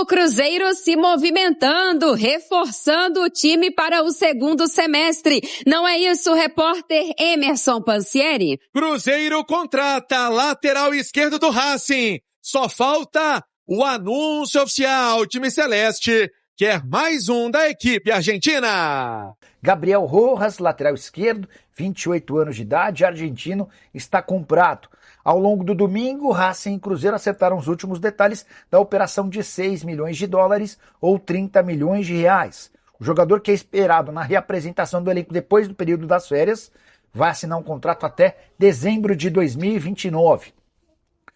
O Cruzeiro se movimentando, reforçando o time para o segundo semestre. Não é isso, repórter Emerson Pansieri? Cruzeiro contrata lateral esquerdo do Racing. Só falta o anúncio oficial. O time celeste quer mais um da equipe argentina. Gabriel Rojas, lateral esquerdo, 28 anos de idade, argentino, está comprado. Ao longo do domingo, Racing e Cruzeiro acertaram os últimos detalhes da operação de 6 milhões de dólares ou 30 milhões de reais. O jogador, que é esperado na reapresentação do elenco depois do período das férias, vai assinar um contrato até dezembro de 2029.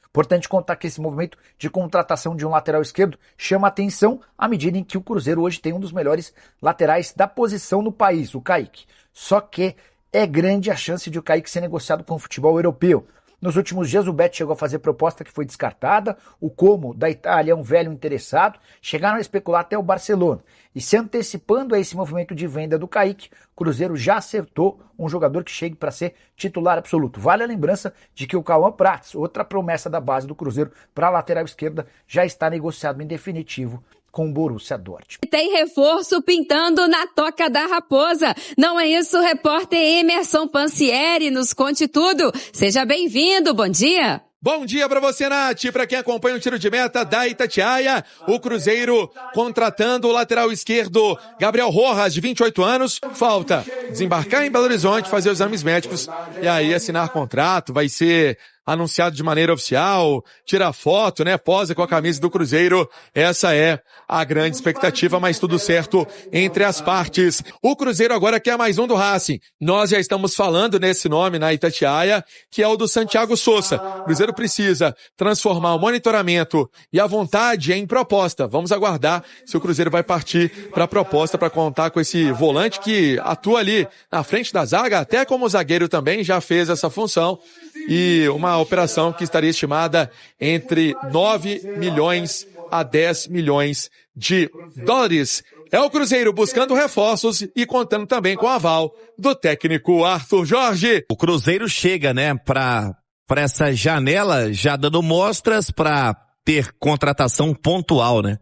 Importante contar que esse movimento de contratação de um lateral esquerdo chama atenção à medida em que o Cruzeiro hoje tem um dos melhores laterais da posição no país, o Kaique. Só que é grande a chance de o Kaique ser negociado com o futebol europeu. Nos últimos dias o Bet chegou a fazer proposta que foi descartada, o Como da Itália é um velho interessado, chegaram a especular até o Barcelona. E se antecipando a esse movimento de venda do Kaique, o Cruzeiro já acertou um jogador que chegue para ser titular absoluto. Vale a lembrança de que o Cauã Prats, outra promessa da base do Cruzeiro para a lateral esquerda, já está negociado em definitivo com o Borussia Dortmund. Tem reforço pintando na Toca da Raposa. Não é isso, repórter Emerson Pansieri? Nos conte tudo. Seja bem-vindo, bom dia. Bom dia para você, Nath. Para quem acompanha o tiro de meta da Itatiaia, o Cruzeiro contratando o lateral esquerdo Gabriel Rojas, de 28 anos. Falta desembarcar em Belo Horizonte, fazer os exames médicos e aí assinar contrato. Vai ser anunciado de maneira oficial, tira foto, né, posa com a camisa do Cruzeiro. Essa é a grande expectativa, mas tudo certo entre as partes. O Cruzeiro agora quer mais um do Racing. Nós já estamos falando nesse nome na Itatiaia, que é o do Santiago Sousa. O Cruzeiro precisa transformar o monitoramento e a vontade em proposta. Vamos aguardar se o Cruzeiro vai partir para a proposta para contar com esse volante que atua ali na frente da zaga, até como zagueiro também já fez essa função. E uma operação que estaria estimada entre 9 milhões a 10 milhões de dólares. É o Cruzeiro buscando reforços e contando também com o aval do técnico Arthur Jorge. O Cruzeiro chega, né, para essa janela já dando mostras para ter contratação pontual, né?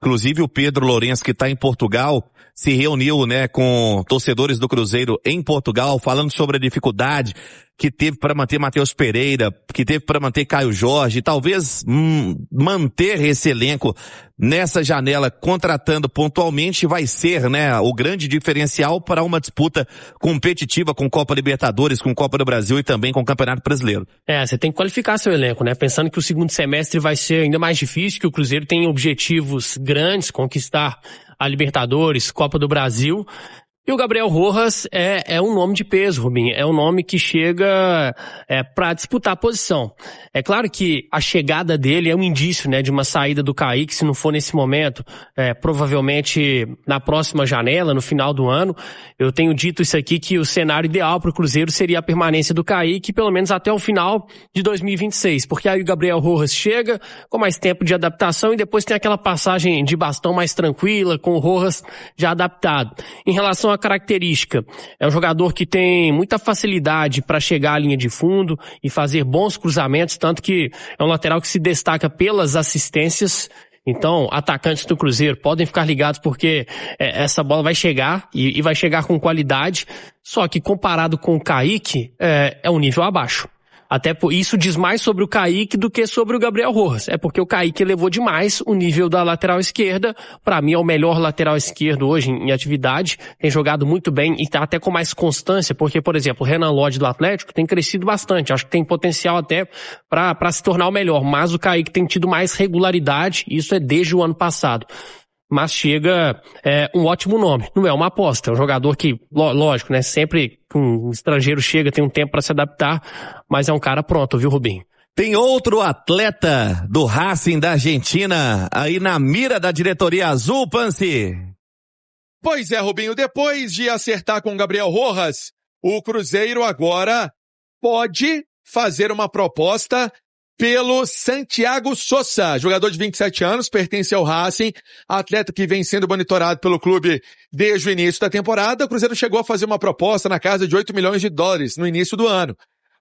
Inclusive o Pedro Lourenço, que está em Portugal, se reuniu, né, com torcedores do Cruzeiro em Portugal, falando sobre a dificuldade que teve para manter Matheus Pereira, que teve para manter Caio Jorge, talvez manter esse elenco nessa janela contratando pontualmente vai ser, né, o grande diferencial para uma disputa competitiva com Copa Libertadores, com Copa do Brasil e também com o Campeonato Brasileiro. Você tem que qualificar seu elenco, né, pensando que o segundo semestre vai ser ainda mais difícil, que o Cruzeiro tem objetivos grandes, conquistar a Libertadores, Copa do Brasil. E o Gabriel Rojas é um nome de peso, Rubinho. É um nome que chega para disputar a posição. É claro que a chegada dele é um indício, né, de uma saída do Kaique, se não for nesse momento, provavelmente na próxima janela, no final do ano. Eu tenho dito isso aqui, que o cenário ideal para o Cruzeiro seria a permanência do Kaique, pelo menos até o final de 2026, porque aí o Gabriel Rojas chega com mais tempo de adaptação e depois tem aquela passagem de bastão mais tranquila, com o Rojas já adaptado. Em relação à característica, é um jogador que tem muita facilidade para chegar à linha de fundo e fazer bons cruzamentos, tanto que é um lateral que se destaca pelas assistências. Então, atacantes do Cruzeiro podem ficar ligados, porque essa bola vai chegar e vai chegar com qualidade, só que comparado com o Kaique, é um nível abaixo. Até por isso diz mais sobre o Kaique do que sobre o Gabriel Rojas. É porque o Kaique elevou demais o nível da lateral esquerda. Para mim é o melhor lateral esquerdo hoje em atividade. Tem jogado muito bem e tá até com mais constância, porque, por exemplo, o Renan Lodge do Atlético tem crescido bastante. Acho que tem potencial até para se tornar o melhor. Mas o Kaique tem tido mais regularidade. Isso é desde o ano passado. Mas chega um ótimo nome. Não é uma aposta. É um jogador que, lógico, né? Sempre que um estrangeiro chega, tem um tempo para se adaptar, mas é um cara pronto, viu, Rubinho? Tem outro atleta do Racing da Argentina aí na mira da diretoria azul, Pansi. Pois é, Rubinho, depois de acertar com Gabriel Rojas, o Cruzeiro agora pode fazer uma proposta pelo Santiago Sousa, jogador de 27 anos, pertence ao Racing, atleta que vem sendo monitorado pelo clube desde o início da temporada. O Cruzeiro chegou a fazer uma proposta na casa de 8 milhões de dólares no início do ano,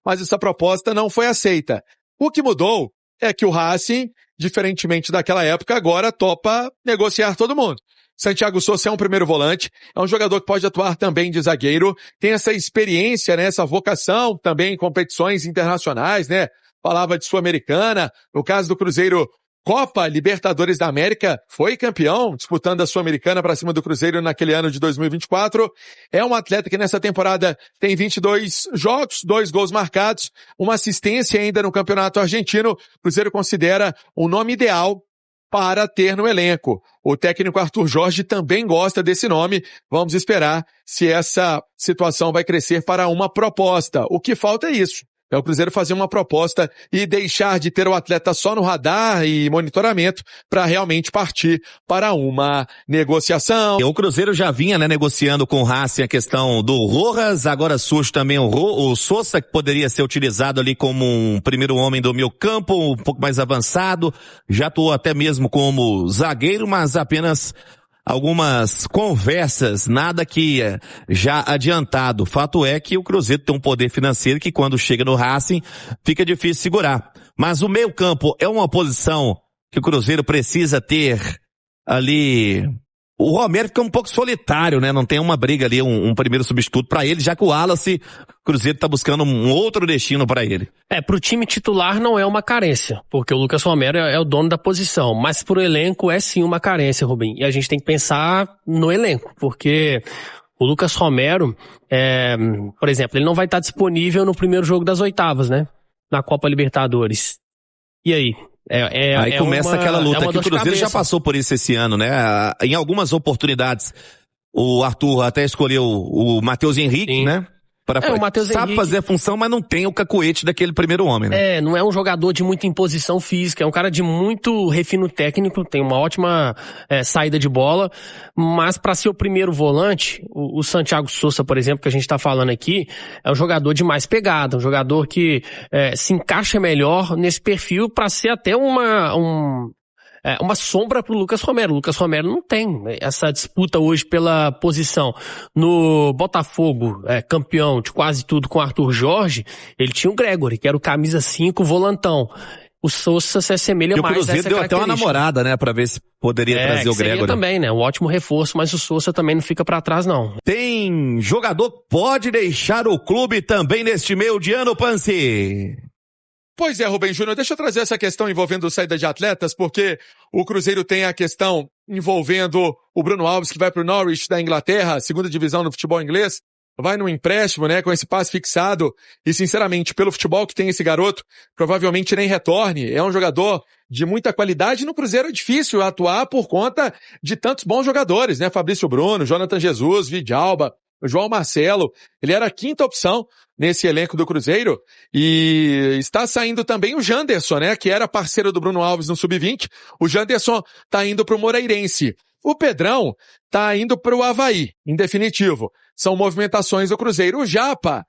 mas essa proposta não foi aceita. O que mudou é que o Racing diferentemente daquela época, agora topa negociar todo mundo. Santiago Sousa é um primeiro volante, é um jogador que pode atuar também de zagueiro, tem essa experiência, né, essa vocação também em competições internacionais, né? Falava de Sul-Americana, no caso do Cruzeiro, Copa Libertadores da América, foi campeão, disputando a Sul-Americana para cima do Cruzeiro naquele ano de 2024. É um atleta que nessa temporada tem 22 jogos, 2 gols marcados, uma assistência ainda no Campeonato Argentino. O Cruzeiro considera um nome ideal para ter no elenco. O técnico Arthur Jorge também gosta desse nome. Vamos esperar se essa situação vai crescer para uma proposta. O que falta é isso. É o Cruzeiro fazer uma proposta e deixar de ter o atleta só no radar e monitoramento para realmente partir para uma negociação. O Cruzeiro já vinha, né, negociando com o Racing a questão do Rojas, agora surge também o Sousa, que poderia ser utilizado ali como um primeiro homem do meio campo, um pouco mais avançado, já atuou até mesmo como zagueiro, mas apenas algumas conversas, nada que já adiantado. Fato é que o Cruzeiro tem um poder financeiro que quando chega no Racing fica difícil segurar. Mas o meio campo é uma posição que o Cruzeiro precisa ter ali. O Romero fica um pouco solitário, né? Não tem uma briga ali, um primeiro substituto para ele, já que o Wallace, o Cruzeiro tá buscando um outro destino para ele. Pro time titular não é uma carência, porque o Lucas Romero é o dono da posição, mas pro elenco é sim uma carência, Rubem. E a gente tem que pensar no elenco, porque o Lucas Romero, por exemplo, ele não vai estar disponível no primeiro jogo das oitavas, né? Na Copa Libertadores. E aí? Aí começa aquela luta que o Cruzeiro já passou por isso esse ano, né? Em algumas oportunidades, o Arthur até escolheu o Matheus Henrique, sim, né? O Matheus sabe Henrique fazer a função, mas não tem o cacuete daquele primeiro homem, né? Não é um jogador de muita imposição física, é um cara de muito refino técnico, tem uma ótima saída de bola, mas para ser o primeiro volante, o Santiago Sousa, por exemplo, que a gente tá falando aqui, é um jogador de mais pegada, um jogador que se encaixa melhor nesse perfil para ser até uma sombra pro Lucas Romero. O Lucas Romero não tem essa disputa hoje pela posição. No Botafogo, campeão de quase tudo com Arthur Jorge, ele tinha o Gregory, que era o camisa 5, volantão. O Sousa se assemelha mais a essa característica. E o Cruzeiro deu até uma namorada, né, pra ver se poderia trazer o Gregory. Também, né, um ótimo reforço, mas o Sousa também não fica pra trás, não. Tem jogador que pode deixar o clube também neste meio de ano, Pansi? Pois é, Rubem Júnior, deixa eu trazer essa questão envolvendo saída de atletas, porque o Cruzeiro tem a questão envolvendo o Bruno Alves, que vai para o Norwich da Inglaterra, segunda divisão no futebol inglês, vai no empréstimo, né, com esse passe fixado, e sinceramente, pelo futebol que tem esse garoto, provavelmente nem retorne. É um jogador de muita qualidade, no Cruzeiro é difícil atuar por conta de tantos bons jogadores, né, Fabrício Bruno, Jonathan Jesus, Vidalba, o João Marcelo, ele era a quinta opção nesse elenco do Cruzeiro, e está saindo também o Janderson, né, que era parceiro do Bruno Alves no Sub-20, o Janderson tá indo pro Moreirense, o Pedrão tá indo pro Avaí, em definitivo, são movimentações do Cruzeiro. O Japa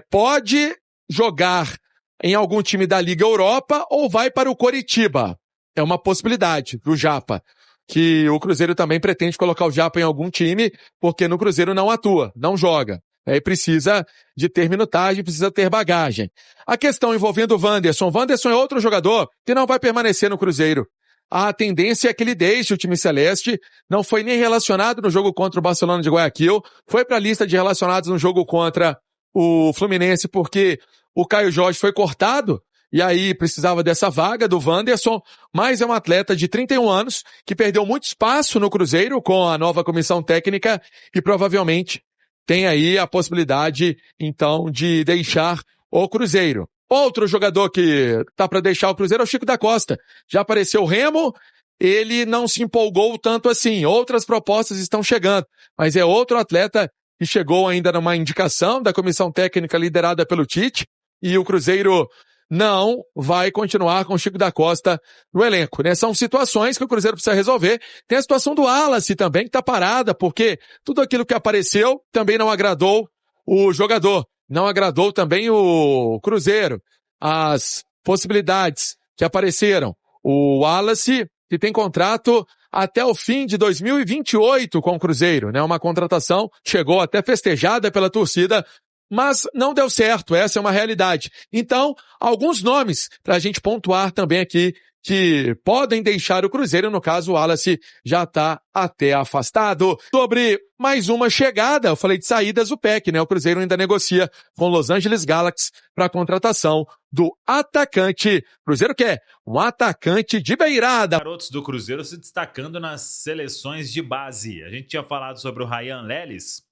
pode jogar em algum time da Liga Europa ou vai para o Coritiba, é uma possibilidade do Japa, que o Cruzeiro também pretende colocar o Japa em algum time, porque no Cruzeiro não atua, não joga. E precisa de ter minutagem, precisa ter bagagem. A questão envolvendo o Wanderson. O Wanderson é outro jogador que não vai permanecer no Cruzeiro. A tendência é que ele deixe o time celeste, não foi nem relacionado no jogo contra o Barcelona de Guayaquil, foi para a lista de relacionados no jogo contra o Fluminense, porque o Caio Jorge foi cortado, e aí precisava dessa vaga do Wanderson, mas é um atleta de 31 anos, que perdeu muito espaço no Cruzeiro com a nova comissão técnica, e provavelmente tem aí a possibilidade, então, de deixar o Cruzeiro. Outro jogador que tá para deixar o Cruzeiro é o Chico da Costa. Já apareceu o Remo, ele não se empolgou tanto assim. Outras propostas estão chegando, mas é outro atleta que chegou ainda numa indicação da comissão técnica liderada pelo Tite, e o Cruzeiro não vai continuar com o Chico da Costa no elenco, né? São situações que o Cruzeiro precisa resolver. Tem a situação do Wallace também, que tá parada, porque tudo aquilo que apareceu também não agradou o jogador. Não agradou também o Cruzeiro. As possibilidades que apareceram. O Wallace, que tem contrato até o fim de 2028 com o Cruzeiro, né? Uma contratação, chegou até festejada pela torcida, mas não deu certo, essa é uma realidade. Então, alguns nomes para a gente pontuar também aqui que podem deixar o Cruzeiro, no caso o Wallace já está até afastado. Sobre mais uma chegada, eu falei de saídas, o PEC, né? O Cruzeiro ainda negocia com o Los Angeles Galaxy para a contratação do atacante. O Cruzeiro quer um atacante de beirada. Garotos do Cruzeiro se destacando nas seleções de base. A gente tinha falado sobre o Ryan Lelis,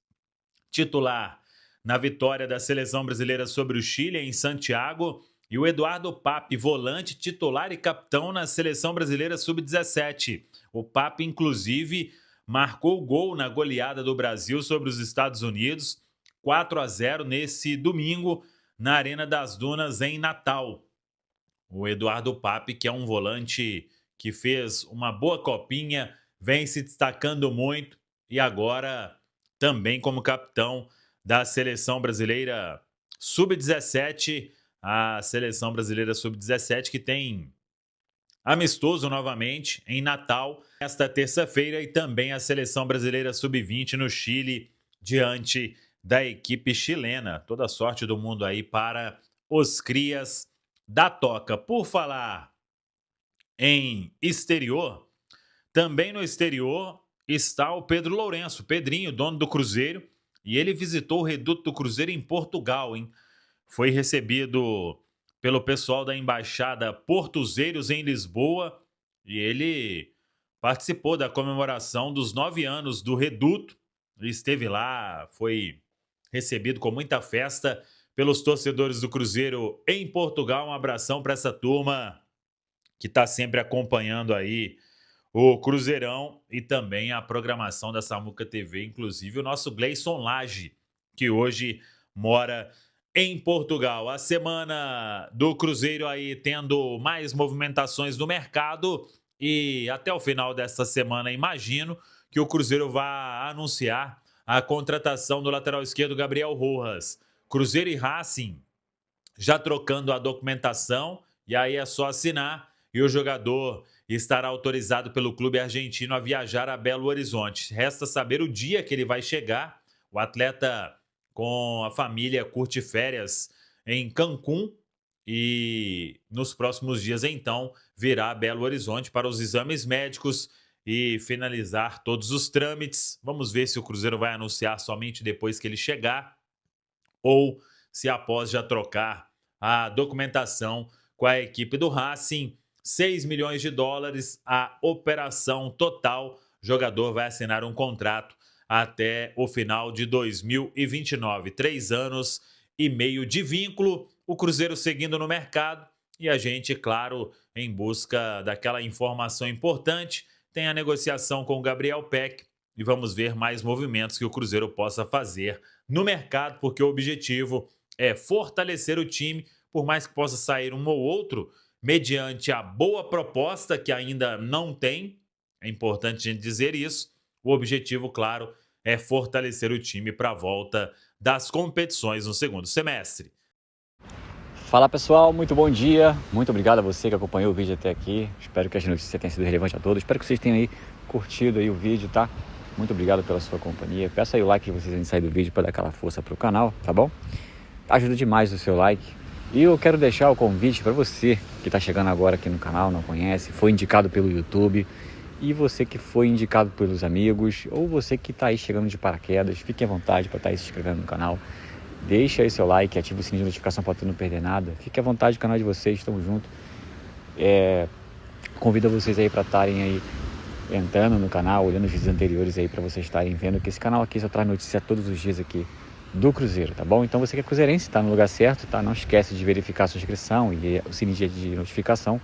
titular na vitória da seleção brasileira sobre o Chile em Santiago, e o Eduardo Pape, volante, titular e capitão na seleção brasileira sub-17. O Pape, inclusive, marcou gol na goleada do Brasil sobre os Estados Unidos, 4-0 nesse domingo, na Arena das Dunas, em Natal. O Eduardo Pape, que é um volante que fez uma boa copinha, vem se destacando muito e agora também como capitão da seleção brasileira sub-17, a seleção brasileira sub-17 que tem amistoso novamente em Natal esta terça-feira, e também a seleção brasileira sub-20 no Chile diante da equipe chilena. Toda a sorte do mundo aí para os crias da Toca. Por falar em exterior, também no exterior está o Pedro Lourenço, Pedrinho, dono do Cruzeiro, e ele visitou o Reduto do Cruzeiro em Portugal, hein? Foi recebido pelo pessoal da Embaixada Portuzeiros em Lisboa e ele participou da comemoração dos 9 anos do Reduto. Ele esteve lá, foi recebido com muita festa pelos torcedores do Cruzeiro em Portugal. Um abração para essa turma que está sempre acompanhando aí o Cruzeirão e também a programação da Samuca TV, inclusive o nosso Gleison Lage, que hoje mora em Portugal. A semana do Cruzeiro aí tendo mais movimentações no mercado e até o final desta semana imagino que o Cruzeiro vai anunciar a contratação do lateral esquerdo Gabriel Rojas. Cruzeiro e Racing já trocando a documentação e aí é só assinar e o jogador estará autorizado pelo clube argentino a viajar a Belo Horizonte. Resta saber o dia que ele vai chegar. O atleta com a família curte férias em Cancún e nos próximos dias então virá a Belo Horizonte para os exames médicos e finalizar todos os trâmites. Vamos ver se o Cruzeiro vai anunciar somente depois que ele chegar ou se após já trocar a documentação com a equipe do Racing. 6 milhões de dólares a operação total. O jogador vai assinar um contrato até o final de 2029. 3 anos e meio de vínculo. O Cruzeiro seguindo no mercado e a gente, claro, em busca daquela informação importante. Tem a negociação com o Gabriel Peck e vamos ver mais movimentos que o Cruzeiro possa fazer no mercado, porque o objetivo é fortalecer o time, por mais que possa sair um ou outro, mediante a boa proposta que ainda não tem. É importante a gente dizer isso. O objetivo, claro, é fortalecer o time para a volta das competições no segundo semestre. Fala pessoal, muito bom dia. Muito obrigado a você que acompanhou o vídeo até aqui. Espero que as notícias tenham sido relevantes a todos. Espero que vocês tenham aí curtido aí o vídeo, tá? Muito obrigado pela sua companhia. Peço aí o like de vocês antes de sair do vídeo para dar aquela força para o canal, tá bom? Ajuda demais o seu like. E eu quero deixar o convite para você que está chegando agora aqui no canal, não conhece, foi indicado pelo YouTube, e você que foi indicado pelos amigos, ou você que está aí chegando de paraquedas, fique à vontade para estar aí se inscrevendo no canal. Deixa aí seu like, ativa o sininho de notificação para tu não perder nada. Fique à vontade, o canal de vocês, estamos juntos. Convido vocês aí para estarem aí entrando no canal, olhando os vídeos anteriores aí para vocês estarem vendo que esse canal aqui só traz notícia todos os dias aqui do Cruzeiro, tá bom? Então você que é cruzeirense, tá no lugar certo, tá? Não esquece de verificar a sua inscrição e o sininho de notificação.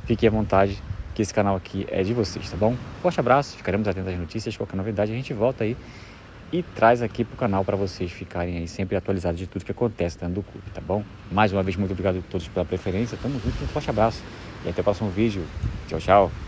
Fique à vontade que esse canal aqui é de vocês, tá bom? Forte abraço, ficaremos atentos às notícias, qualquer novidade a gente volta aí e traz aqui pro canal para vocês ficarem aí sempre atualizados de tudo que acontece dentro do clube, tá bom? Mais uma vez, muito obrigado a todos pela preferência, tamo junto, um forte abraço e até o próximo vídeo. Tchau, tchau!